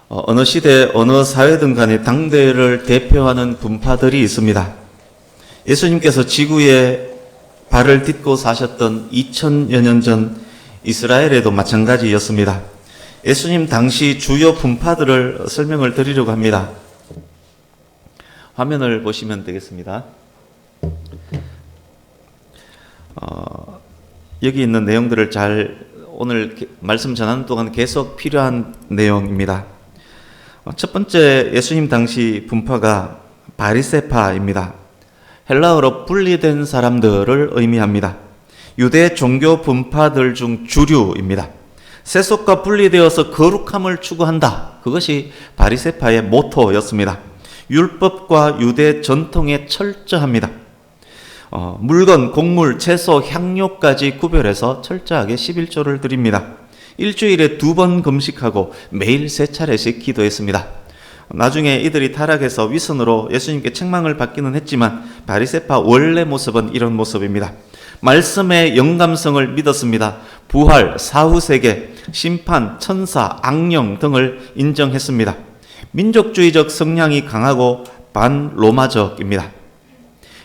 어느 시대, 어느 사회든 간에 당대를 대표하는 분파들이 있습니다. 예수님께서 지구에 발을 딛고 사셨던 2000여 년 전 이스라엘에도 마찬가지였습니다. 예수님 당시 주요 분파들을 설명을 드리려고 합니다. 화면을 보시면 되겠습니다. 여기 있는 내용들을 오늘 말씀 전하는 동안 계속 필요한 내용입니다. 첫 번째 예수님 당시 분파가 바리새파입니다. 헬라어로 분리된 사람들을 의미합니다. 유대 종교 분파들 중 주류입니다. 세속과 분리되어서 거룩함을 추구한다. 그것이 바리새파의 모토였습니다. 율법과 유대 전통에 철저합니다. 물건, 곡물, 채소, 향료까지 구별해서 철저하게 11조를 드립니다. 일주일에 2번 금식하고 매일 3차례씩 기도했습니다. 나중에 이들이 타락해서 위선으로 예수님께 책망을 받기는 했지만 바리새파 원래 모습은 이런 모습입니다. 말씀의 영감성을 믿었습니다. 부활, 사후세계, 심판, 천사, 악령 등을 인정했습니다. 민족주의적 성향이 강하고 반로마적입니다.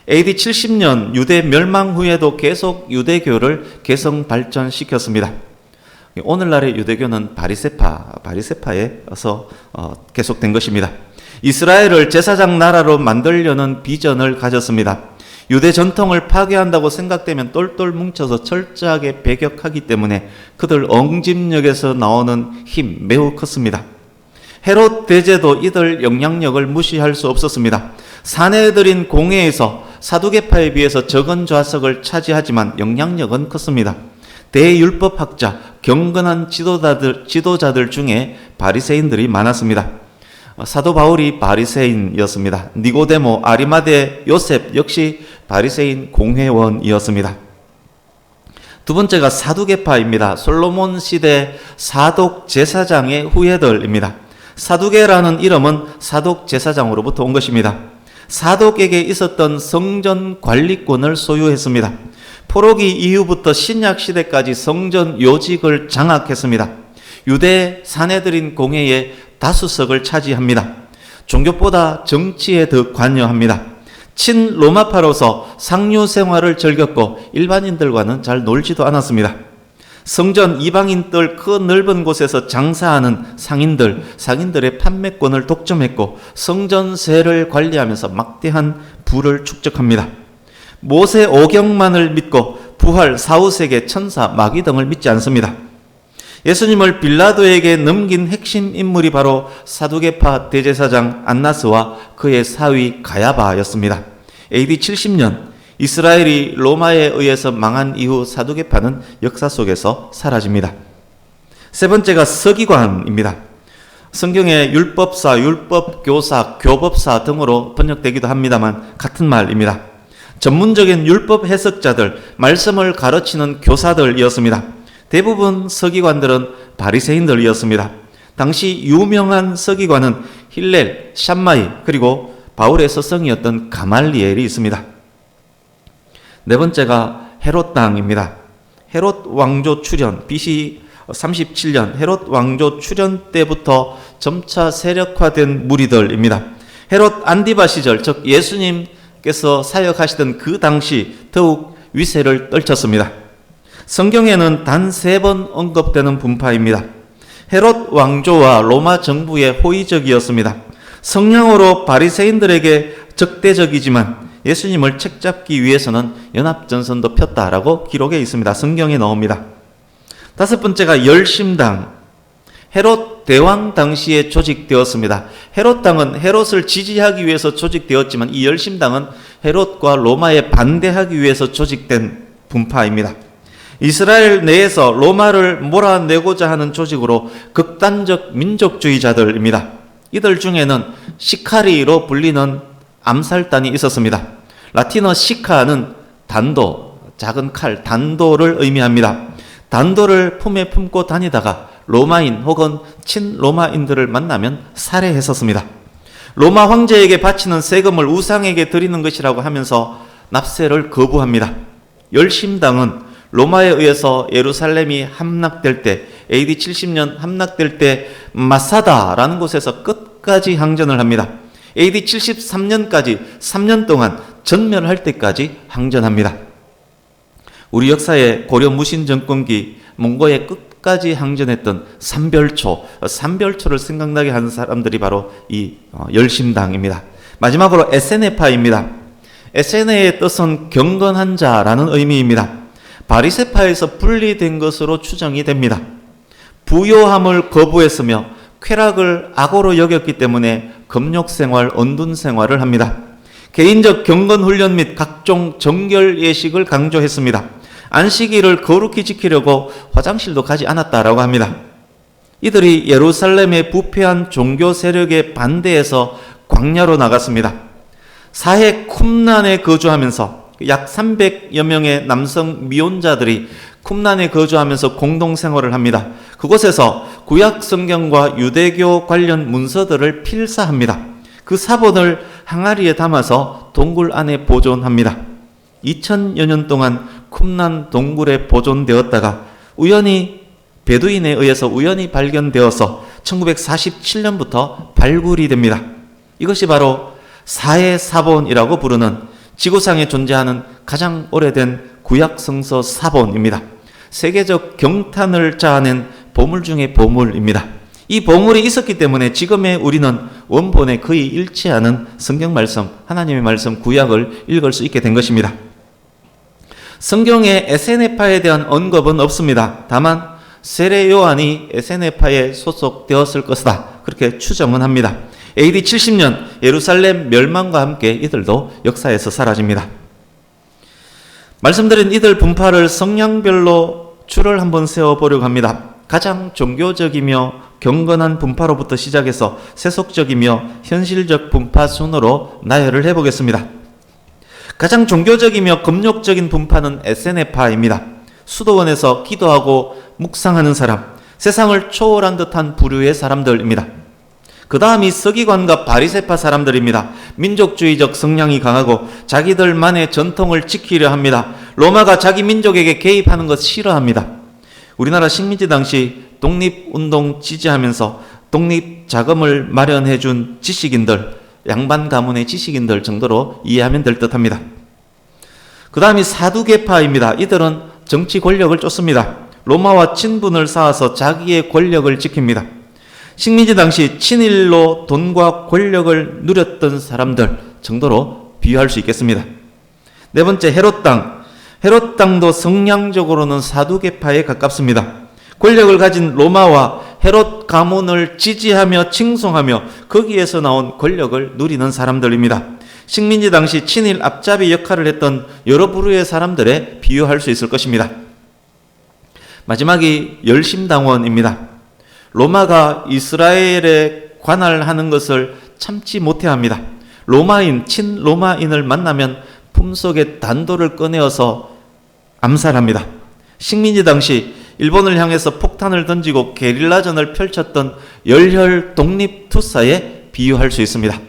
AD 70년 유대 멸망 후에도 계속 유대교를 개성 발전시켰습니다. 오늘날의 유대교는 바리새파에서 계속된 것입니다. 이스라엘을 제사장 나라로 만들려는 비전을 가졌습니다. 유대 전통을 파괴한다고 생각되면 똘똘 뭉쳐서 철저하게 배격하기 때문에 그들 엉짐력에서 나오는 힘 매우 컸습니다. 헤롯 대제도 이들 영향력을 무시할 수 없었습니다. 사내들인 공회에서 사두개파에 비해서 적은 좌석을 차지하지만 영향력은 컸습니다. 대율법학자, 경건한 지도자들 중에 바리새인들이 많았습니다. 사도 바울이 바리새인이었습니다. 니고데모, 아리마대, 요셉 역시 바리새인 공회원이었습니다. 두 번째가 사두개파입니다. 솔로몬 시대 사독 제사장의 후예들입니다. 사두개라는 이름은 사독 제사장으로부터 온 것입니다. 사독에게 있었던 성전 관리권을 소유했습니다. 포로기 이후부터 신약 시대까지 성전 요직을 장악했습니다. 유대 사내들인 공회의 다수석을 차지합니다. 종교보다 정치에 더 관여합니다. 친로마파로서 상류 생활을 즐겼고 일반인들과는 잘 놀지도 않았습니다. 성전 이방인들 그 넓은 곳에서 장사하는 상인들의 판매권을 독점했고 성전세를 관리하면서 막대한 부를 축적합니다. 모세 오경만을 믿고 부활, 사후세계, 천사, 마귀 등을 믿지 않습니다. 예수님을 빌라도에게 넘긴 핵심 인물이 바로 사두개파 대제사장 안나스와 그의 사위 가야바였습니다. AD 70년 이스라엘이 로마에 의해서 망한 이후 사두개파는 역사 속에서 사라집니다. 세 번째가 서기관입니다. 성경에 율법사, 율법교사, 교법사 등으로 번역되기도 합니다만 같은 말입니다. 전문적인 율법 해석자들, 말씀을 가르치는 교사들이었습니다. 대부분 서기관들은 바리새인들이었습니다. 당시 유명한 서기관은 힐렐, 샴마이, 그리고 바울의 스승이었던 가말리엘이 있습니다. 네 번째가 헤롯 당입니다. 헤롯 왕조 출현, BC 37년 헤롯 왕조 출현 때부터 점차 세력화된 무리들입니다. 헤롯 안디바 시절, 즉 예수님께서 사역하시던 그 당시 더욱 위세를 떨쳤습니다. 성경에는 단 3번 언급되는 분파입니다. 헤롯 왕조와 로마 정부의 호의적이었습니다. 성향으로 바리새인들에게 적대적이지만 예수님을 책잡기 위해서는 연합전선도 폈다라고 기록에 있습니다. 성경에 나옵니다. 다섯 번째가 열심당. 헤롯 대왕 당시에 조직되었습니다. 헤롯 당은 헤롯을 지지하기 위해서 조직되었지만 이 열심당은 헤롯과 로마에 반대하기 위해서 조직된 분파입니다. 이스라엘 내에서 로마를 몰아내고자 하는 조직으로 극단적 민족주의자들입니다. 이들 중에는 시카리로 불리는 암살단이 있었습니다. 라틴어 시카는 단도, 작은 칼, 단도를 의미합니다. 단도를 품에 품고 다니다가 로마인 혹은 친로마인들을 만나면 살해했었습니다. 로마 황제에게 바치는 세금을 우상에게 드리는 것이라고 하면서 납세를 거부합니다. 열심당은 로마에 의해서 예루살렘이 함락될 때 AD 70년 함락될 때 마사다라는 곳에서 끝까지 항전을 합니다. AD 73년까지 3년 동안 전멸할 때까지 항전합니다. 우리 역사의 고려 무신 정권기 몽고의 끝까지 항전했던 삼별초를 생각나게 하는 사람들이 바로 이 열심당입니다. 마지막으로 에세네파입니다. 에세네의 뜻은 경건한 자라는 의미입니다. 바리새파에서 분리된 것으로 추정이 됩니다. 부요함을 거부했으며 쾌락을 악어로 여겼기 때문에 금욕생활, 언둔생활을 합니다. 개인적 경건훈련 및 각종 정결 예식을 강조했습니다. 안식일을 거룩히 지키려고 화장실도 가지 않았다라고 합니다. 이들이 예루살렘의 부패한 종교 세력에 반대해서 광야로 나갔습니다. 사해 쿰란에 거주하면서 약 300여 명의 남성 미혼자들이 쿰란에 거주하면서 공동생활을 합니다. 그곳에서 구약 성경과 유대교 관련 문서들을 필사합니다. 그 사본을 항아리에 담아서 동굴 안에 보존합니다. 2000여 년 동안 쿰란 동굴에 보존되었다가 우연히 베두인에 의해서 우연히 발견되어서 1947년부터 발굴이 됩니다. 이것이 바로 사해사본이라고 부르는 지구상에 존재하는 가장 오래된 구약성서 사본입니다. 세계적 경탄을 자아낸 보물 중의 보물입니다. 이 보물이 있었기 때문에 지금의 우리는 원본에 거의 일치하는 성경 말씀, 하나님의 말씀, 구약을 읽을 수 있게 된 것입니다. 성경에 에세네파에 대한 언급은 없습니다. 다만 세례 요한이 에세네파에 소속되었을 것이다, 그렇게 추정은 합니다. AD 70년 예루살렘 멸망과 함께 이들도 역사에서 사라집니다. 말씀드린 이들 분파를 성향별로 줄을 한번 세워보려고 합니다. 가장 종교적이며 경건한 분파로부터 시작해서 세속적이며 현실적 분파 순으로 나열을 해보겠습니다. 가장 종교적이며 금욕적인 분파는 에세네파입니다. 수도원에서 기도하고 묵상하는 사람, 세상을 초월한 듯한 부류의 사람들입니다. 그 다음이 서기관과 바리새파 사람들입니다. 민족주의적 성향이 강하고 자기들만의 전통을 지키려 합니다. 로마가 자기 민족에게 개입하는 것 싫어합니다. 우리나라 식민지 당시 독립운동 지지하면서 독립자금을 마련해준 지식인들, 양반 가문의 지식인들 정도로 이해하면 될 듯합니다. 그 다음이 사두개파입니다. 이들은 정치 권력을 쫓습니다. 로마와 친분을 쌓아서 자기의 권력을 지킵니다. 식민지 당시 친일로 돈과 권력을 누렸던 사람들 정도로 비유할 수 있겠습니다. 네 번째, 헤롯당. 헤롯당도 성향적으로는 사두개파에 가깝습니다. 권력을 가진 로마와 헤롯 가문을 지지하며 칭송하며 거기에서 나온 권력을 누리는 사람들입니다. 식민지 당시 친일 앞잡이 역할을 했던 여러 부류의 사람들에 비유할 수 있을 것입니다. 마지막이 열심당원입니다. 로마가 이스라엘에 관할하는 것을 참지 못해합니다. 로마인, 친로마인을 만나면 품속에 단도를 꺼내어서 암살합니다. 식민지 당시 일본을 향해서 폭탄을 던지고 게릴라전을 펼쳤던 열혈 독립투사에 비유할 수 있습니다.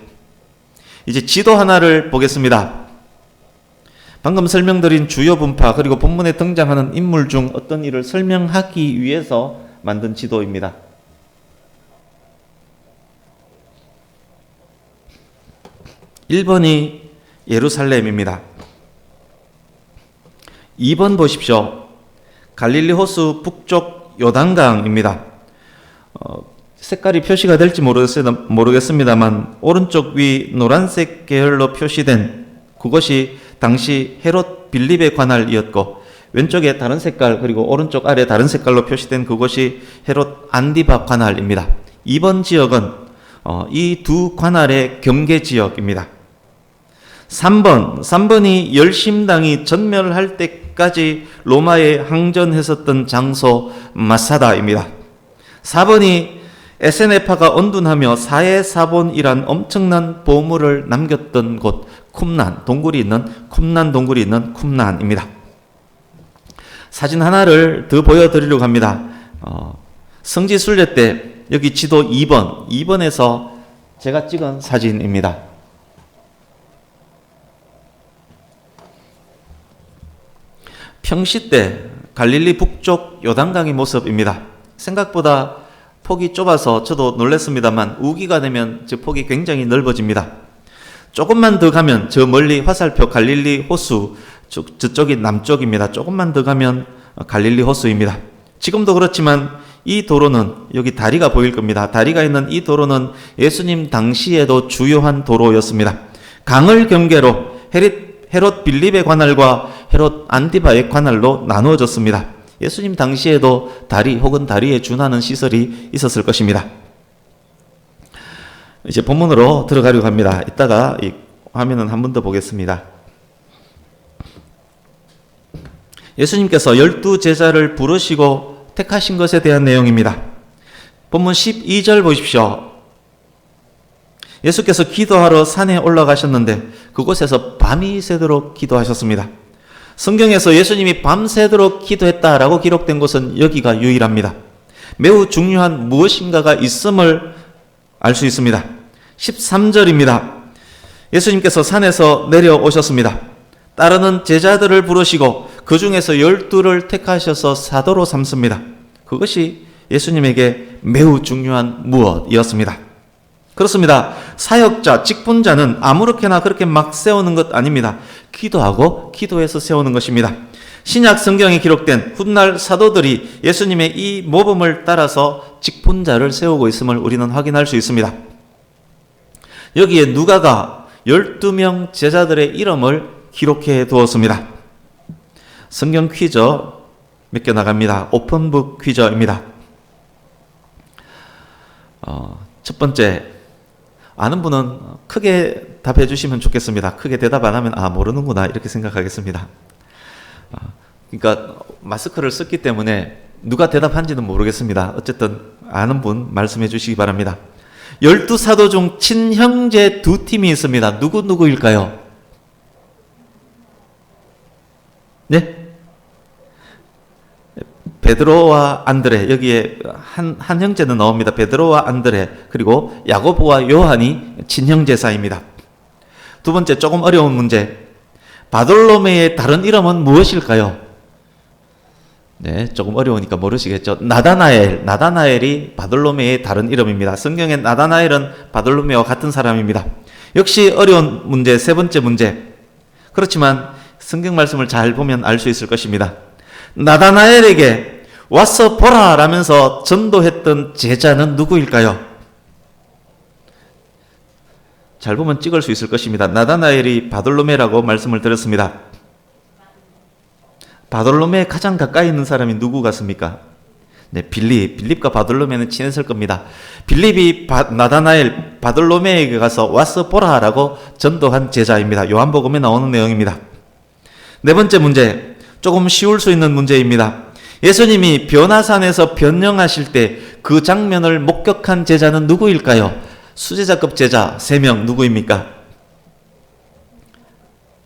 이제 지도 하나를 보겠습니다. 방금 설명드린 주요 분파 그리고 본문에 등장하는 인물 중 어떤 일을 설명하기 위해서 만든 지도입니다. 1번이 예루살렘입니다. 2번 보십시오. 갈릴리 호수 북쪽 요단강입니다. 색깔이 표시가 될지 모르겠습니다만 오른쪽 위 노란색 계열로 표시된 그것이 당시 헤롯 빌립의 관할이었고 왼쪽에 다른 색깔 그리고 오른쪽 아래 다른 색깔로 표시된 그것이 헤롯 안디바 관할입니다. 2번 지역은 이 두 관할의 경계 지역입니다. 3번이 열심당이 전멸할 때까지 로마에 항전했었던 장소 마사다입니다. 4번이 에세네파가 언둔하며 사해사본이란 엄청난 보물을 남겼던 곳 쿰란 동굴이 있는 쿰란입니다. 사진 하나를 더 보여드리려고 합니다. 성지순례 때 여기 지도 2번에서 제가 찍은 사진입니다. 평시 때 갈릴리 북쪽 요단강의 모습입니다. 생각보다 폭이 좁아서 저도 놀랐습니다만 우기가 되면 저 폭이 굉장히 넓어집니다. 조금만 더 가면 저 멀리 화살표 갈릴리 호수 저쪽이 남쪽입니다. 조금만 더 가면 갈릴리 호수입니다. 지금도 그렇지만 이 도로는 여기 다리가 보일 겁니다. 다리가 있는 이 도로는 예수님 당시에도 주요한 도로였습니다. 강을 경계로 헤롯 빌립의 관할과 헤롯 안티바의 관할로 나누어졌습니다. 예수님 당시에도 다리 혹은 다리에 준하는 시설이 있었을 것입니다. 이제 본문으로 들어가려고 합니다. 이따가 이 화면은 한 번 더 보겠습니다. 예수님께서 12제자를 부르시고 택하신 것에 대한 내용입니다. 본문 12절 보십시오. 예수께서 기도하러 산에 올라가셨는데 그곳에서 밤이 새도록 기도하셨습니다. 성경에서 예수님이 밤새도록 기도했다라고 기록된 곳은 여기가 유일합니다. 매우 중요한 무엇인가가 있음을 알 수 있습니다. 13절입니다. 예수님께서 산에서 내려오셨습니다. 따르는 제자들을 부르시고 그 중에서 12를 택하셔서 사도로 삼습니다. 그것이 예수님에게 매우 중요한 무엇이었습니다. 그렇습니다. 사역자, 직분자는 아무렇게나 그렇게 막 세우는 것 아닙니다. 기도하고 기도해서 세우는 것입니다. 신약 성경에 기록된 훗날 사도들이 예수님의 이 모범을 따라서 직분자를 세우고 있음을 우리는 확인할 수 있습니다. 여기에 누가가 12명 제자들의 이름을 기록해 두었습니다. 성경 퀴즈 몇 개 나갑니다. 오픈북 퀴즈입니다. 첫 번째, 아는 분은 크게 답해 주시면 좋겠습니다. 크게 대답 안 하면 모르는구나 이렇게 생각하겠습니다. 그러니까 마스크를 썼기 때문에 누가 대답한지는 모르겠습니다. 어쨌든 아는 분 말씀해 주시기 바랍니다. 12사도 중 친형제 두 팀이 있습니다. 누구일까요? 네? 베드로와 안드레, 여기에 한 형제는 나옵니다. 베드로와 안드레, 그리고 야고보와 요한이 친형제사입니다. 두 번째, 조금 어려운 문제. 바돌로메의 다른 이름은 무엇일까요? 네, 조금 어려우니까 모르시겠죠. 나다나엘이 바돌로메의 다른 이름입니다. 성경에 나다나엘은 바돌로메와 같은 사람입니다. 역시 어려운 문제, 세 번째 문제. 그렇지만 성경 말씀을 잘 보면 알 수 있을 것입니다. 나다나엘에게 와서 보라 라면서 전도했던 제자는 누구일까요? 잘 보면 찍을 수 있을 것입니다. 나다나엘이 바돌로메라고 말씀을 드렸습니다. 바돌로메에 가장 가까이 있는 사람이 누구 같습니까? 네, 빌립과 바돌로메는 친했을 겁니다. 빌립이 나다나엘, 바돌로메에게 가서 와서 보라 라고 전도한 제자입니다. 요한복음에 나오는 내용입니다. 네 번째 문제, 조금 쉬울 수 있는 문제입니다. 예수님이 변화산에서 변명하실 때 그 장면을 목격한 제자는 누구일까요? 수제자급 제자 3명 누구입니까?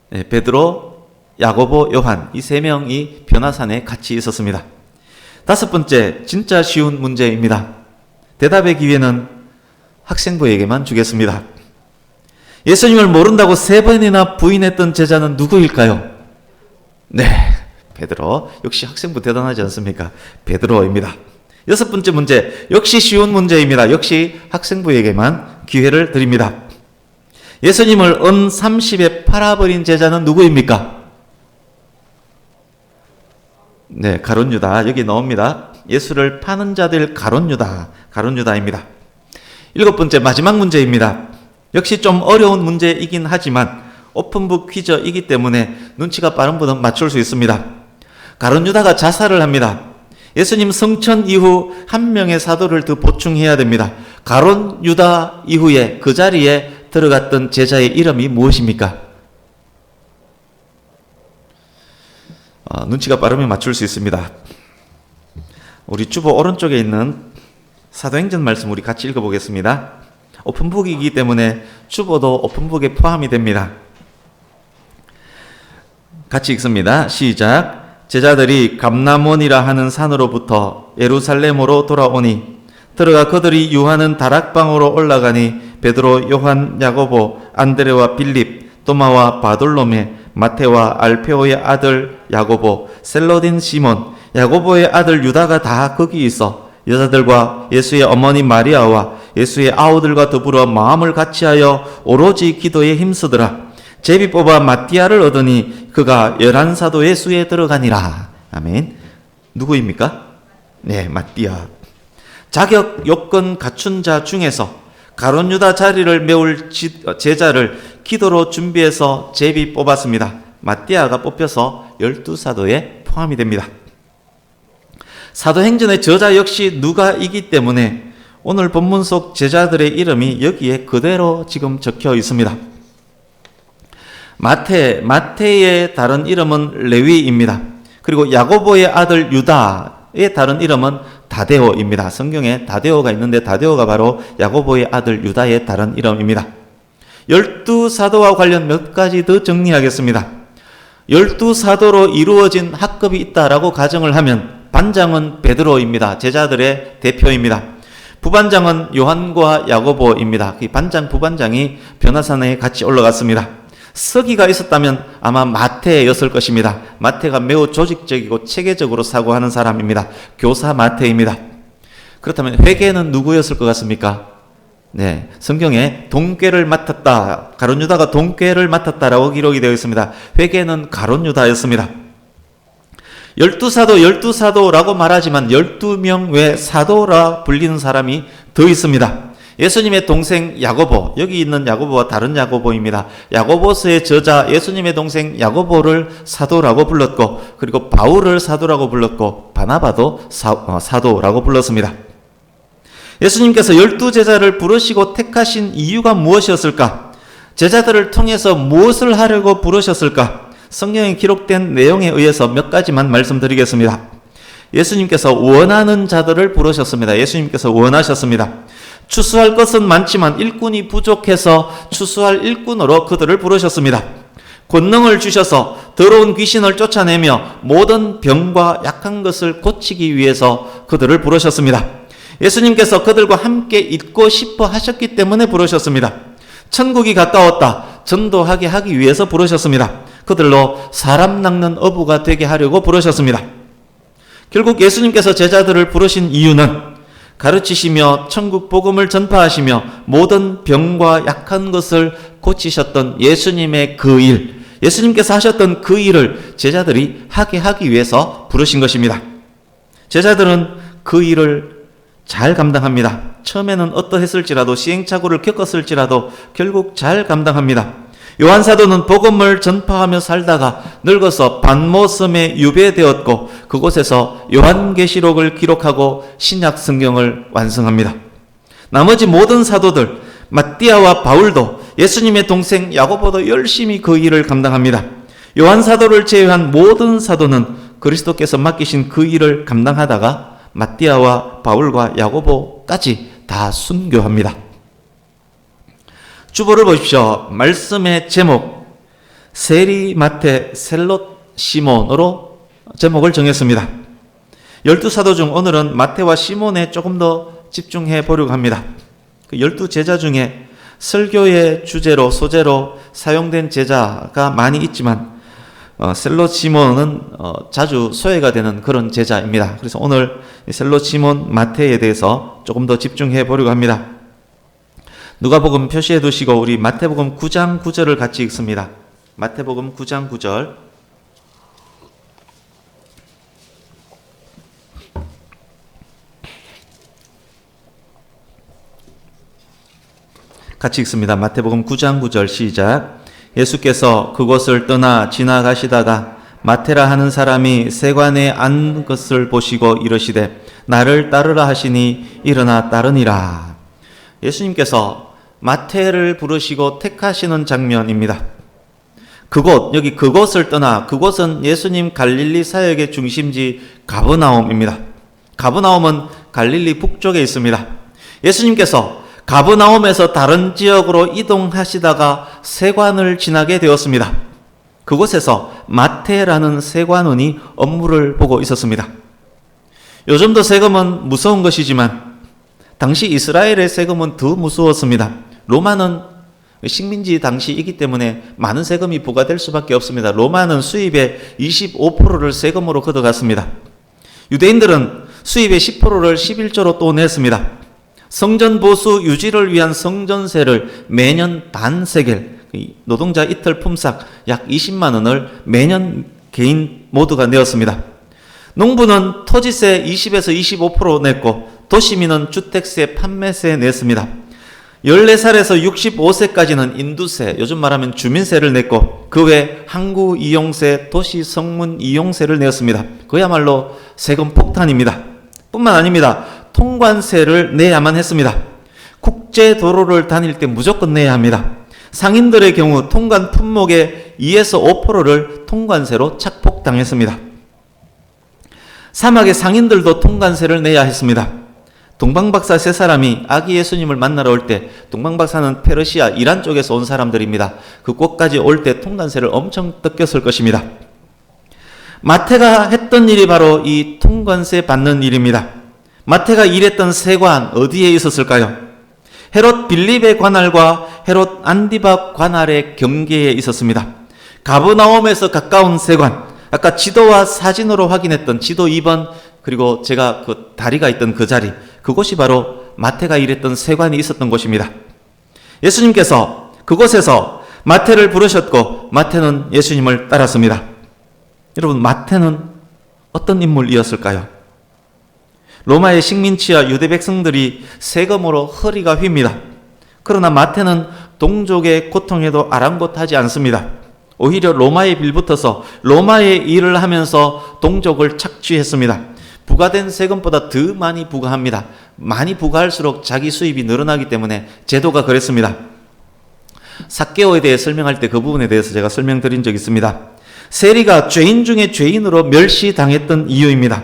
네, 베드로, 야고보, 요한 이 3명이 변화산에 같이 있었습니다. 다섯 번째, 진짜 쉬운 문제입니다. 대답의 기회는 학생부에게만 주겠습니다. 예수님을 모른다고 3번이나 부인했던 제자는 누구일까요? 네, 베드로. 역시 학생부 대단하지 않습니까? 베드로입니다. 여섯 번째 문제, 역시 쉬운 문제입니다. 역시 학생부에게만 기회를 드립니다. 예수님을 은 30에 팔아버린 제자는 누구입니까? 네, 가룟 유다. 여기 나옵니다. 예수를 파는 자들 가룟 유다입니다. 일곱 번째, 마지막 문제입니다. 역시 좀 어려운 문제이긴 하지만 오픈북 퀴즈이기 때문에 눈치가 빠른 분은 맞출 수 있습니다. 가룟 유다가 자살을 합니다. 예수님 성천 이후 한 명의 사도를 더 보충해야 됩니다. 가룟 유다 이후에 그 자리에 들어갔던 제자의 이름이 무엇입니까? 눈치가 빠르면 맞출 수 있습니다. 우리 주보 오른쪽에 있는 사도행전 말씀 우리 같이 읽어보겠습니다. 오픈북이기 때문에 주보도 오픈북에 포함이 됩니다. 같이 읽습니다. 시작. 제자들이 감람원이라 하는 산으로부터 예루살렘으로 돌아오니 들어가 그들이 유하는 다락방으로 올라가니 베드로, 요한, 야고보, 안드레와 빌립, 도마와 바돌로메, 마테와 알페오의 아들 야고보, 셀로딘 시몬, 야고보의 아들 유다가 다 거기 있어 여자들과 예수의 어머니 마리아와 예수의 아우들과 더불어 마음을 같이하여 오로지 기도에 힘쓰더라. 제비 뽑아 마띠아를 얻으니 그가 11사도의 수에 들어가니라. 아멘. 누구입니까? 네, 마띠아. 자격 요건 갖춘 자 중에서 가룟 유다 자리를 메울 제자를 기도로 준비해서 제비 뽑았습니다. 마띠아가 뽑혀서 12사도에 포함이 됩니다. 사도행전의 저자 역시 누가이기 때문에 오늘 본문 속 제자들의 이름이 여기에 그대로 지금 적혀 있습니다. 마태의 다른 이름은 레위입니다. 그리고 야고보의 아들 유다의 다른 이름은 다데오입니다. 성경에 다데오가 있는데 다데오가 바로 야고보의 아들 유다의 다른 이름입니다. 12사도와 관련 몇 가지 더 정리하겠습니다. 12사도로 이루어진 학급이 있다라고 가정을 하면 반장은 베드로입니다. 제자들의 대표입니다. 부반장은 요한과 야고보입니다. 이 반장, 부반장이 변화산에 같이 올라갔습니다. 서기가 있었다면 아마 마태였을 것입니다. 마태가 매우 조직적이고 체계적으로 사고하는 사람입니다. 교사 마태입니다. 그렇다면 회계는 누구였을 것 같습니까? 네, 성경에 동궤를 맡았다. 가룟 유다가 동궤를 맡았다라고 기록이 되어 있습니다. 회계는 가룟 유다였습니다. 12사도라고 말하지만 12명 외 사도라 불리는 사람이 더 있습니다. 예수님의 동생 야고보, 여기 있는 야고보와 다른 야고보입니다. 야고보서의 저자 예수님의 동생 야고보를 사도라고 불렀고, 그리고 바울을 사도라고 불렀고, 바나바도 사도라고 불렀습니다. 예수님께서 12제자를 부르시고 택하신 이유가 무엇이었을까? 제자들을 통해서 무엇을 하려고 부르셨을까? 성경에 기록된 내용에 의해서 몇 가지만 말씀드리겠습니다. 예수님께서 원하는 자들을 부르셨습니다. 예수님께서 원하셨습니다. 추수할 것은 많지만 일꾼이 부족해서 추수할 일꾼으로 그들을 부르셨습니다. 권능을 주셔서 더러운 귀신을 쫓아내며 모든 병과 약한 것을 고치기 위해서 그들을 부르셨습니다. 예수님께서 그들과 함께 있고 싶어 하셨기 때문에 부르셨습니다. 천국이 가까웠다. 전도하게 하기 위해서 부르셨습니다. 그들로 사람 낚는 어부가 되게 하려고 부르셨습니다. 결국 예수님께서 제자들을 부르신 이유는 가르치시며 천국 복음을 전파하시며 모든 병과 약한 것을 고치셨던 예수님의 그 일, 예수님께서 하셨던 그 일을 제자들이 하게 하기 위해서 부르신 것입니다. 제자들은 그 일을 잘 감당합니다. 처음에는 어떠했을지라도 시행착오를 겪었을지라도 결국 잘 감당합니다. 요한 사도는 복음을 전파하며 살다가 늙어서 반모섬에 유배되었고 그곳에서 요한계시록을 기록하고 신약 성경을 완성합니다. 나머지 모든 사도들 마띠아와 바울도 예수님의 동생 야고보도 열심히 그 일을 감당합니다. 요한 사도를 제외한 모든 사도는 그리스도께서 맡기신 그 일을 감당하다가 마띠아와 바울과 야고보까지 다 순교합니다. 주보를 보십시오. 말씀의 제목 세리 마테 셀롯 시몬으로 제목을 정했습니다. 12사도 중 오늘은 마테와 시몬에 조금 더 집중해 보려고 합니다. 그 12제자 중에 설교의 주제로 소재로 사용된 제자가 많이 있지만 셀롯 시몬은 자주 소외가 되는 그런 제자입니다. 그래서 오늘 셀롯 시몬 마테에 대해서 조금 더 집중해 보려고 합니다. 누가복음 표시해 두시고 우리 마태복음 9장 9절을 같이 읽습니다. 마태복음 9장 9절 같이 읽습니다. 마태복음 9장 9절 시작. 예수께서 그곳을 떠나 지나가시다가 마테라 하는 사람이 세관에 앉은 것을 보시고 이르시되 나를 따르라 하시니 일어나 따르니라. 예수님께서 마태를 부르시고 택하시는 장면입니다. 여기 그곳을 떠나, 그곳은 예수님 갈릴리 사역의 중심지 가버나움입니다. 가버나움은 갈릴리 북쪽에 있습니다. 예수님께서 가버나움에서 다른 지역으로 이동하시다가 세관을 지나게 되었습니다. 그곳에서 마태라는 세관원이 업무를 보고 있었습니다. 요즘도 세금은 무서운 것이지만 당시 이스라엘의 세금은 더 무서웠습니다. 로마는 식민지 당시이기 때문에 많은 세금이 부과될 수밖에 없습니다. 로마는 수입의 25%를 세금으로 걷어갔습니다. 유대인들은 수입의 10%를 11조로 또 냈습니다. 성전 보수 유지를 위한 성전세를 매년 반세겔, 노동자 이틀 품삯 약 20만 원을 매년 개인 모두가 내었습니다. 농부는 토지세 20에서 25% 냈고 도시민은 주택세, 판매세 냈습니다. 14살에서 65세까지는 인두세, 요즘 말하면 주민세를 냈고 그 외 항구 이용세, 도시 성문 이용세를 내었습니다. 그야말로 세금 폭탄입니다. 뿐만 아닙니다. 통관세를 내야만 했습니다. 국제도로를 다닐 때 무조건 내야 합니다. 상인들의 경우 통관 품목의 2에서 5%를 통관세로 착폭당했습니다. 사막의 상인들도 통관세를 내야 했습니다. 동방박사 세 사람이 아기 예수님을 만나러 올 때, 동방박사는 페르시아, 이란 쪽에서 온 사람들입니다. 그 곳까지 올 때 통관세를 엄청 뜯겼을 것입니다. 마태가 했던 일이 바로 이 통관세 받는 일입니다. 마태가 일했던 세관 어디에 있었을까요? 헤롯 빌립의 관할과 헤롯 안디바 관할의 경계에 있었습니다. 가버나움에서 가까운 세관, 아까 지도와 사진으로 확인했던 지도 2번, 그리고 제가 그 다리가 있던 그 자리, 그곳이 바로 마태가 일했던 세관이 있었던 곳입니다. 예수님께서 그곳에서 마태를 부르셨고 마태는 예수님을 따랐습니다. 여러분, 마태는 어떤 인물이었을까요? 로마의 식민지와 유대 백성들이 세금으로 허리가 휩니다. 그러나 마태는 동족의 고통에도 아랑곳하지 않습니다. 오히려 로마에 빌붙어서 로마의 일을 하면서 동족을 착취했습니다. 부과된 세금보다 더 많이 부과합니다. 많이 부과할수록 자기 수입이 늘어나기 때문에 제도가 그랬습니다. 삭개오에 대해 설명할 때 그 부분에 대해서 제가 설명드린 적이 있습니다. 세리가 죄인 중에 죄인으로 멸시당했던 이유입니다.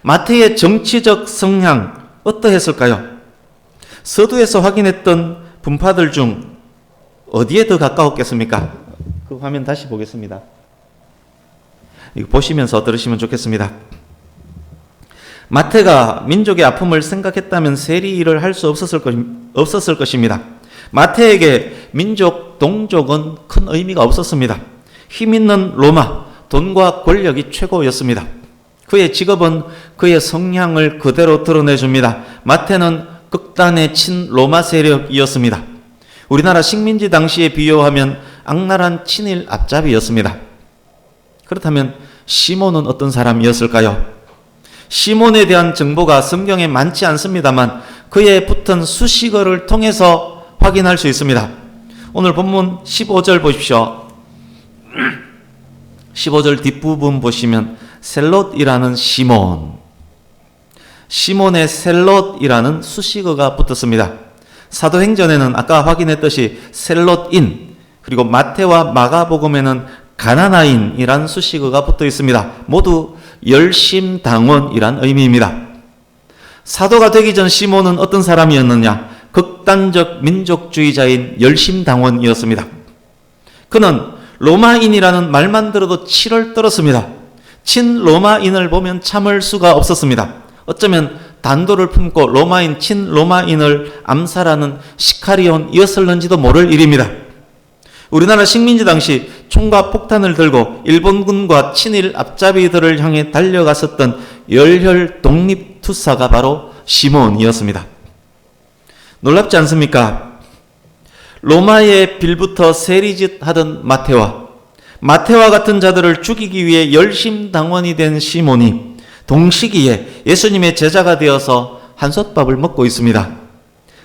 마태의 정치적 성향 어떠했을까요? 서두에서 확인했던 분파들 중 어디에 더 가까웠겠습니까? 그 화면 다시 보겠습니다. 이거 보시면서 들으시면 좋겠습니다. 마태가 민족의 아픔을 생각했다면 세리 일을 할 수 없었을 것입니다. 마태에게 민족, 동족은 큰 의미가 없었습니다. 힘 있는 로마, 돈과 권력이 최고였습니다. 그의 직업은 그의 성향을 그대로 드러내줍니다. 마태는 극단의 친로마 세력이었습니다. 우리나라 식민지 당시에 비유하면 악랄한 친일 앞잡이였습니다. 그렇다면 시몬은 어떤 사람이었을까요? 시몬에 대한 정보가 성경에 많지 않습니다만 그에 붙은 수식어를 통해서 확인할 수 있습니다. 오늘 본문 15절 보십시오. 15절 뒷부분 보시면 셀롯이라는 시몬의 셀롯이라는 수식어가 붙었습니다. 사도행전에는 아까 확인했듯이 셀롯인, 그리고 마태와 마가복음에는 가나나인이란 수식어가 붙어 있습니다. 모두 열심당원이란 의미입니다. 사도가 되기 전 시몬은 어떤 사람이었느냐? 극단적 민족주의자인 열심당원이었습니다. 그는 로마인이라는 말만 들어도 치를 떨었습니다. 친로마인을 보면 참을 수가 없었습니다. 어쩌면 단도를 품고 친로마인을 암살하는 시카리온이었을는지도 모를 일입니다. 우리나라 식민지 당시 총과 폭탄을 들고 일본군과 친일 앞잡이들을 향해 달려갔었던 열혈 독립투사가 바로 시몬이었습니다. 놀랍지 않습니까? 로마에 빌부터 세리짓 하던 마태와 같은 자들을 죽이기 위해 열심당원이 된 시몬이 동시기에 예수님의 제자가 되어서 한솥밥을 먹고 있습니다.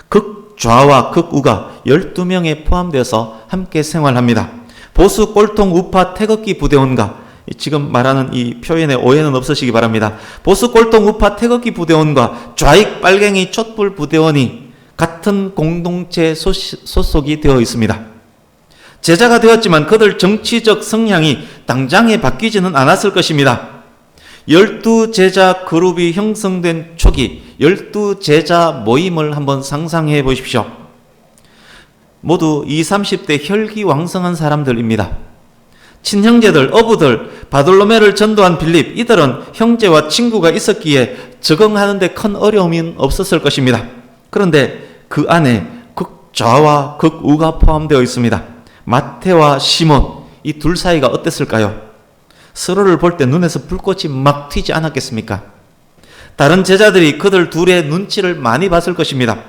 극좌와 극우가 12명에 포함되어서 함께 생활합니다. 보수, 꼴통, 우파, 태극기 부대원과, 지금 말하는 이 표현에 오해는 없으시기 바랍니다. 보수, 꼴통, 우파, 태극기 부대원과 좌익, 빨갱이, 촛불 부대원이 같은 공동체 소속이 되어 있습니다. 제자가 되었지만 그들 정치적 성향이 당장에 바뀌지는 않았을 것입니다. 12제자 그룹이 형성된 초기 12제자 모임을 한번 상상해 보십시오. 모두 20, 30대 혈기왕성한 사람들입니다. 친형제들, 어부들, 바돌로메를 전도한 빌립, 이들은 형제와 친구가 있었기에 적응하는 데 큰 어려움은 없었을 것입니다. 그런데 그 안에 극좌와 극우가 포함되어 있습니다. 마태와 시몬, 이 둘 사이가 어땠을까요? 서로를 볼 때 눈에서 불꽃이 막 튀지 않았겠습니까? 다른 제자들이 그들 둘의 눈치를 많이 봤을 것입니다.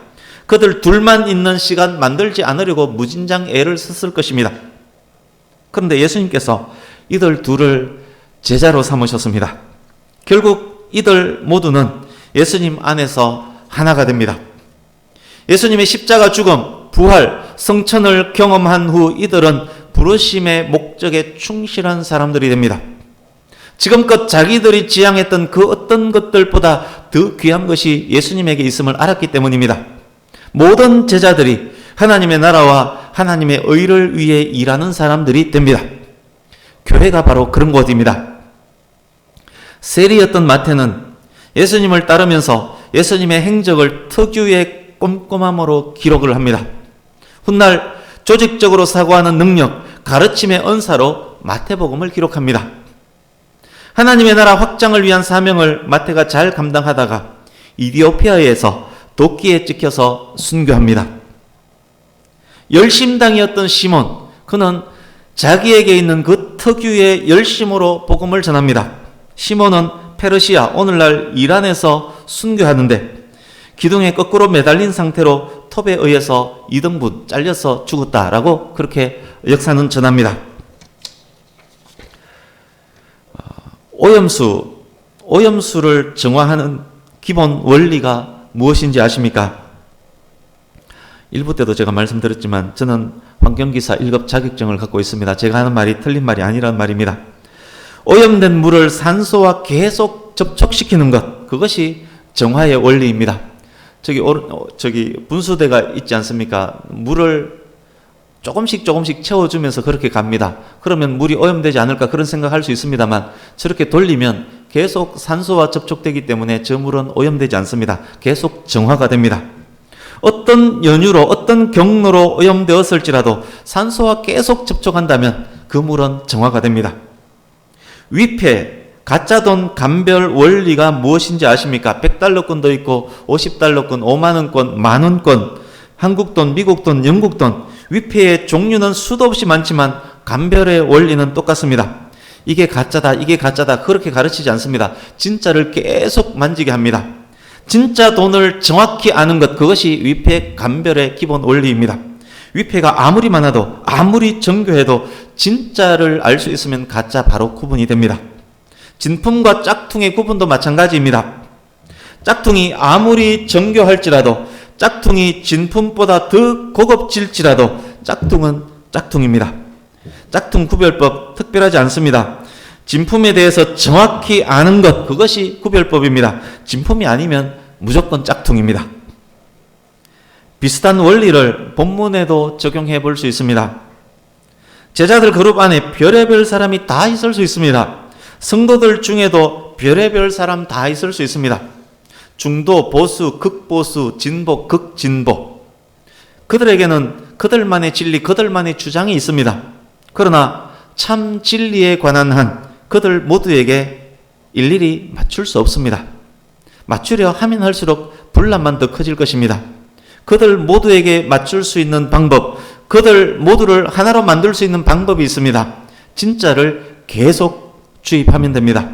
그들 둘만 있는 시간 만들지 않으려고 무진장 애를 썼을 것입니다. 그런데 예수님께서 이들 둘을 제자로 삼으셨습니다. 결국 이들 모두는 예수님 안에서 하나가 됩니다. 예수님의 십자가 죽음, 부활, 성천을 경험한 후 이들은 부르심의 목적에 충실한 사람들이 됩니다. 지금껏 자기들이 지향했던 그 어떤 것들보다 더 귀한 것이 예수님에게 있음을 알았기 때문입니다. 모든 제자들이 하나님의 나라와 하나님의 의를 위해 일하는 사람들이 됩니다. 교회가 바로 그런 곳입니다. 세리였던 마태는 예수님을 따르면서 예수님의 행적을 특유의 꼼꼼함으로 기록을 합니다. 훗날 조직적으로 사고하는 능력, 가르침의 은사로 마태복음을 기록합니다. 하나님의 나라 확장을 위한 사명을 마태가 잘 감당하다가 이디오피아에서 도끼에 찍혀서 순교합니다. 열심당이었던 시몬, 그는 자기에게 있는 그 특유의 열심으로 복음을 전합니다. 시몬은 페르시아, 오늘날 이란에서 순교하는데 기둥에 거꾸로 매달린 상태로 톱에 의해서 2등분 잘려서 죽었다라고 그렇게 역사는 전합니다. 오염수를 정화하는 기본 원리가 무엇인지 아십니까? 일부 때도 제가 말씀드렸지만 저는 환경기사 1급 자격증을 갖고 있습니다. 제가 하는 말이 틀린 말이 아니라는 말입니다. 오염된 물을 산소와 계속 접촉시키는 것, 그것이 정화의 원리입니다. 저기 분수대가 있지 않습니까? 물을 조금씩 채워주면서 그렇게 갑니다. 그러면 물이 오염되지 않을까 그런 생각할 수 있습니다만 저렇게 돌리면 계속 산소와 접촉되기 때문에 저 물은 오염되지 않습니다. 계속 정화가 됩니다. 어떤 연유로 어떤 경로로 오염되었을지라도 산소와 계속 접촉한다면 그 물은 정화가 됩니다. 위패, 가짜돈 감별 원리가 무엇인지 아십니까? 100달러권도 있고 50달러권, 5만원권, 만원권, 한국돈, 미국돈, 영국돈, 위패의 종류는 수도 없이 많지만 감별의 원리는 똑같습니다. 이게 가짜다, 이게 가짜다 그렇게 가르치지 않습니다. 진짜를 계속 만지게 합니다. 진짜 돈을 정확히 아는 것, 그것이 위패 감별의 기본 원리입니다. 위패가 아무리 많아도 아무리 정교해도 진짜를 알 수 있으면 가짜 바로 구분이 됩니다. 진품과 짝퉁의 구분도 마찬가지입니다. 짝퉁이 아무리 정교할지라도, 짝퉁이 진품보다 더 고급질지라도 짝퉁은 짝퉁입니다. 짝퉁 구별법 특별하지 않습니다. 진품에 대해서 정확히 아는 것, 그것이 구별법입니다. 진품이 아니면 무조건 짝퉁입니다. 비슷한 원리를 본문에도 적용해 볼 수 있습니다. 제자들 그룹 안에 별의별 사람이 다 있을 수 있습니다. 성도들 중에도 별의별 사람 다 있을 수 있습니다. 중도, 보수, 극보수, 진보, 극진보. 그들에게는 그들만의 진리, 그들만의 주장이 있습니다. 그러나 참 진리에 관한 한 그들 모두에게 일일이 맞출 수 없습니다. 맞추려 하면 할수록 분란만 더 커질 것입니다. 그들 모두에게 맞출 수 있는 방법, 그들 모두를 하나로 만들 수 있는 방법이 있습니다. 진짜를 계속 주입하면 됩니다.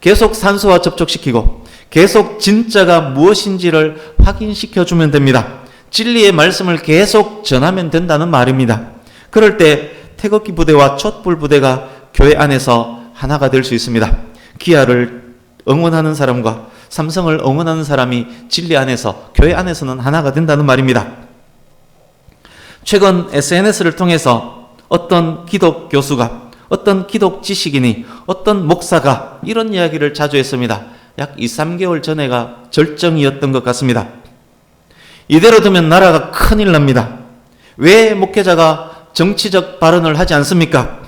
계속 산소와 접촉시키고 계속 진짜가 무엇인지를 확인시켜주면 됩니다. 진리의 말씀을 계속 전하면 된다는 말입니다. 그럴 때 태극기 부대와 촛불 부대가 교회 안에서 하나가 될 수 있습니다. 기아를 응원하는 사람과 삼성을 응원하는 사람이 진리 안에서, 교회 안에서는 하나가 된다는 말입니다. 최근 SNS를 통해서 어떤 기독 교수가, 어떤 기독 지식인이, 어떤 목사가 이런 이야기를 자주 했습니다. 약 2, 3개월 전에가 절정이었던 것 같습니다. 이대로 두면 나라가 큰일 납니다. 왜 목회자가 정치적 발언을 하지 않습니까?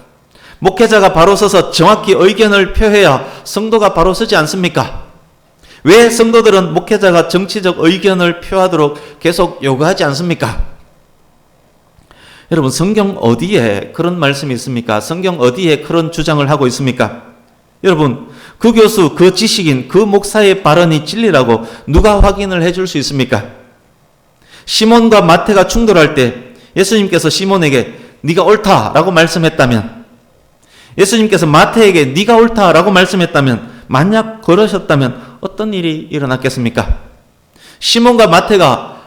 목회자가 바로 서서 정확히 의견을 표해야 성도가 바로 서지 않습니까? 왜 성도들은 목회자가 정치적 의견을 표하도록 계속 요구하지 않습니까? 여러분, 성경 어디에 그런 말씀이 있습니까? 성경 어디에 그런 주장을 하고 있습니까? 여러분, 그 교수, 그 지식인, 그 목사의 발언이 진리라고 누가 확인을 해줄 수 있습니까? 시몬과 마태가 충돌할 때 예수님께서 시몬에게 네가 옳다라고 말씀했다면, 예수님께서 마태에게 네가 옳다라고 말씀했다면, 만약 그러셨다면 어떤 일이 일어났겠습니까? 시몬과 마태가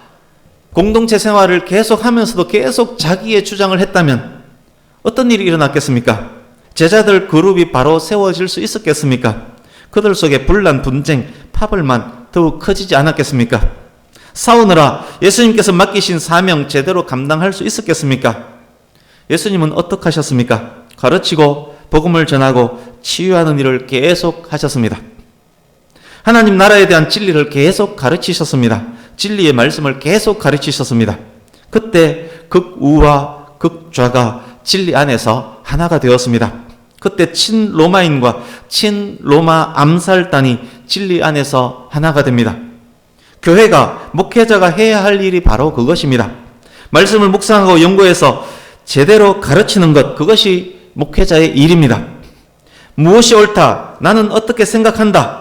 공동체 생활을 계속하면서도 계속 자기의 주장을 했다면 어떤 일이 일어났겠습니까? 제자들 그룹이 바로 세워질 수 있었겠습니까? 그들 속에 분란, 분쟁, 파벌만 더욱 커지지 않았겠습니까? 싸우느라 예수님께서 맡기신 사명 제대로 감당할 수 있었겠습니까? 예수님은 어떻게 하셨습니까? 가르치고 복음을 전하고 치유하는 일을 계속 하셨습니다. 하나님 나라에 대한 진리를 계속 가르치셨습니다. 진리의 말씀을 계속 가르치셨습니다. 그때 극우와 극좌가 진리 안에서 하나가 되었습니다. 그때 친로마인과 친로마 암살단이 진리 안에서 하나가 됩니다. 교회가, 목회자가 해야 할 일이 바로 그것입니다. 말씀을 묵상하고 연구해서 제대로 가르치는 것, 그것이 목회자의 일입니다. 무엇이 옳다? 나는 어떻게 생각한다?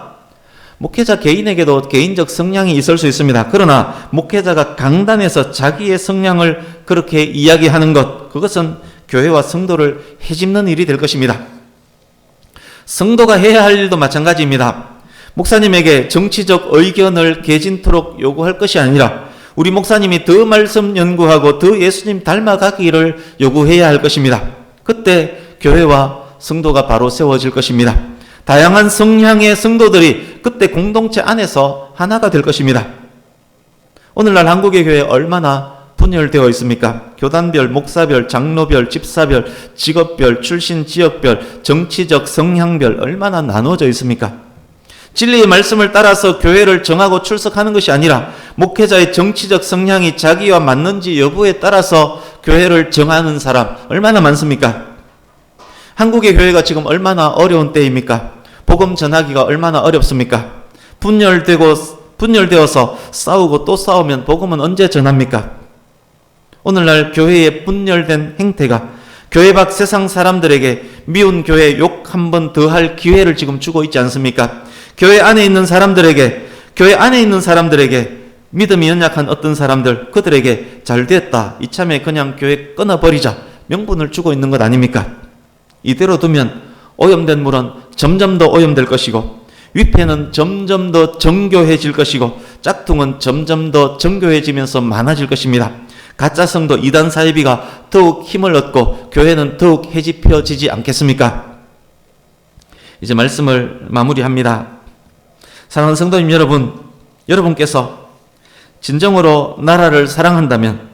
목회자 개인에게도 개인적 성향이 있을 수 있습니다. 그러나 목회자가 강단에서 자기의 성향을 그렇게 이야기하는 것, 그것은 교회와 성도를 해집는 일이 될 것입니다. 성도가 해야 할 일도 마찬가지입니다. 목사님에게 정치적 의견을 개진토록 요구할 것이 아니라 우리 목사님이 더 말씀 연구하고 더 예수님 닮아가기를 요구해야 할 것입니다. 그때 교회와 성도가 바로 세워질 것입니다. 다양한 성향의 성도들이 그때 공동체 안에서 하나가 될 것입니다. 오늘날 한국의 교회 얼마나 분열되어 있습니까? 교단별, 목사별, 장로별, 집사별, 직업별, 출신 지역별, 정치적 성향별 얼마나 나누어져 있습니까? 진리의 말씀을 따라서 교회를 정하고 출석하는 것이 아니라 목회자의 정치적 성향이 자기와 맞는지 여부에 따라서 교회를 정하는 사람 얼마나 많습니까? 한국의 교회가 지금 얼마나 어려운 때입니까? 복음 전하기가 얼마나 어렵습니까? 분열되어서 싸우고 또 싸우면 복음은 언제 전합니까? 오늘날 교회의 분열된 행태가 교회 밖 세상 사람들에게 미운 교회 욕 한 번 더 할 기회를 지금 주고 있지 않습니까? 교회 안에 있는 사람들에게 믿음이 연약한 어떤 사람들, 그들에게 잘 됐다, 이참에 그냥 교회 끊어버리자 명분을 주고 있는 것 아닙니까? 이대로 두면 오염된 물은 점점 더 오염될 것이고 위패는 점점 더 정교해질 것이고 짝퉁은 점점 더 정교해지면서 많아질 것입니다. 가짜 성도 이단 사이비가 더욱 힘을 얻고 교회는 더욱 해집혀지지 않겠습니까? 이제 말씀을 마무리합니다. 사랑하는 성도님 여러분, 여러분께서 진정으로 나라를 사랑한다면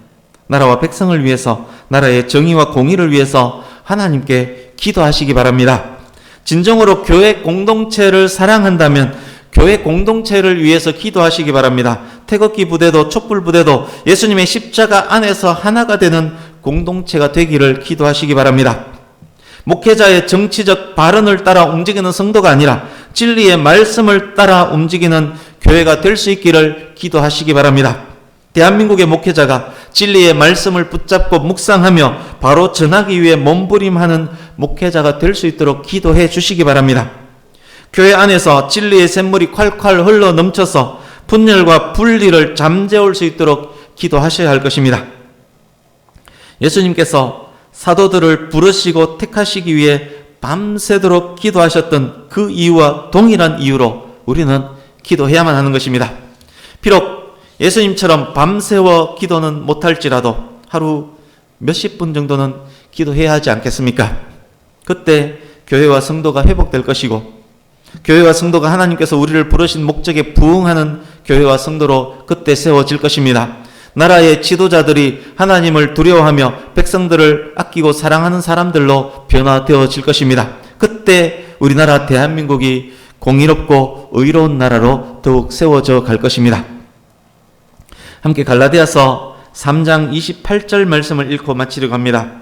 나라와 백성을 위해서, 나라의 정의와 공의를 위해서 하나님께 기도하시기 바랍니다. 진정으로 교회 공동체를 사랑한다면 교회 공동체를 위해서 기도하시기 바랍니다. 태극기 부대도 촛불 부대도 예수님의 십자가 안에서 하나가 되는 공동체가 되기를 기도하시기 바랍니다. 목회자의 정치적 발언을 따라 움직이는 성도가 아니라 진리의 말씀을 따라 움직이는 교회가 될 수 있기를 기도하시기 바랍니다. 대한민국의 목회자가 진리의 말씀을 붙잡고 묵상하며 바로 전하기 위해 몸부림하는 목회자가 될 수 있도록 기도해 주시기 바랍니다. 교회 안에서 진리의 샘물이 콸콸 흘러 넘쳐서 분열과 분리를 잠재울 수 있도록 기도하셔야 할 것입니다. 예수님께서 사도들을 부르시고 택하시기 위해 밤새도록 기도하셨던 그 이유와 동일한 이유로 우리는 기도해야만 하는 것입니다. 비록 예수님처럼 밤새워 기도는 못할지라도 하루 몇십 분 정도는 기도해야 하지 않겠습니까? 그때 교회와 성도가 회복될 것이고 교회와 성도가 하나님께서 우리를 부르신 목적에 부응하는 교회와 성도로 그때 세워질 것입니다. 나라의 지도자들이 하나님을 두려워하며 백성들을 아끼고 사랑하는 사람들로 변화되어질 것입니다. 그때 우리나라 대한민국이 공의롭고 의로운 나라로 더욱 세워져 갈 것입니다. 함께 갈라디아서 3장 28절 말씀을 읽고 마치려고 합니다.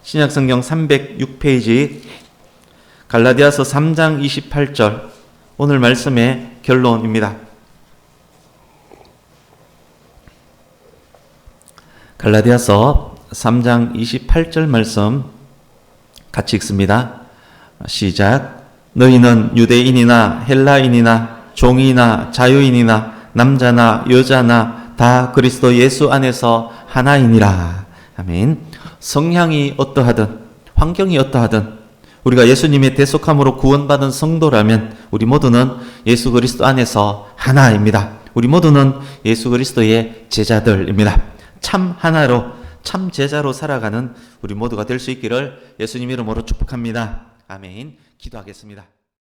신약성경 306페이지 갈라디아서 3장 28절 오늘 말씀의 결론입니다. 갈라디아서 3장 28절 말씀 같이 읽습니다. 시작. 너희는 유대인이나 헬라인이나 종이나 자유인이나 남자나 여자나 다 그리스도 예수 안에서 하나이니라. 아멘. 성향이 어떠하든 환경이 어떠하든 우리가 예수님의 대속함으로 구원받은 성도라면 우리 모두는 예수 그리스도 안에서 하나입니다. 우리 모두는 예수 그리스도의 제자들입니다. 참 하나로, 참 제자로 살아가는 우리 모두가 될 수 있기를 예수님 이름으로 축복합니다. 아멘. 기도하겠습니다.